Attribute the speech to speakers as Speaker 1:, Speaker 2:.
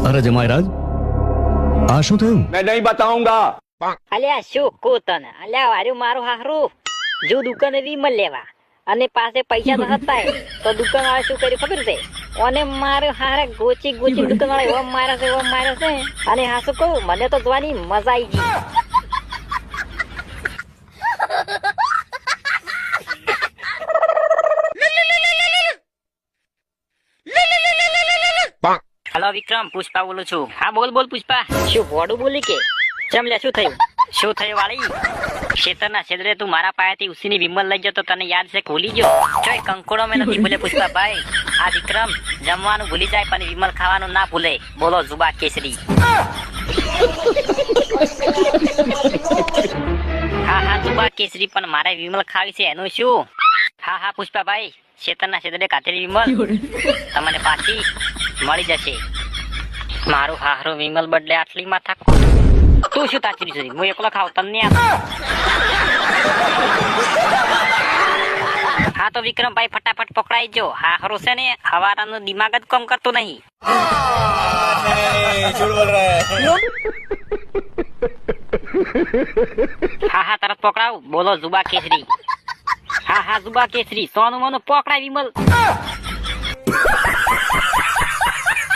Speaker 1: અરે જમાઈરાજ, આ શું થયું?
Speaker 2: मैं नहीं बताऊंगा।
Speaker 3: અલ્યા શું કોતન અલ્યા વાર્યું મારું હારું જો દુકાને વિમલ લેવા અને પાસે પૈસા તો હતા તો દુકાન વાળા શું કર્યું ખબર છે ઓને મારે હારે ગોચી દુકાન વાળા એવા મારે છે અને હા શું કહું મને તો જોવાની મજા આવી ગઈ.
Speaker 4: હેલો વિક્રમ, પુષ્પા બોલું છું. હા બોલ પુષ્પા.
Speaker 3: શું ભોડું બોલી કે ચમ લે શું થયું?
Speaker 4: શું થયું વાળી? ખેતરના છેદરે તું મારા પાસેથી ઉસીની વિમલ લઈ જતો તને યાદ છે? ભૂલી ગયો? ચોય કંકોડો મેં નથી ભૂલે પુષ્પાભાઈ. આ વિક્રમ જમવાનું ભૂલી જાય પણ વિમલ ખાવાનું ના ભૂલે. બોલો જુબા કેસરી. હા જુબા કેસરી, પણ મારે વિમલ ખાવી છે એનું શું? હા પુષ્પાભાઈ, ખેતરના છેદરે કાતેલી વિમલ તમને પાછી મળી જશે. મારું હારું વિમલ બદલે આટલી માથા તું શું તાચરી છે? હું એકલો ખાવ તમને હા તો વિક્રમભાઈ ફટાફટ પકડાઈ જો. હારું છે ને હવારાનું દિમાગ જ કામ કરતું નહીં. હા તરત પકડાવ. બોલો જુબા કેસરી. હા જુબા કેસરી, સોનું મોનું પકડાય વિમલ.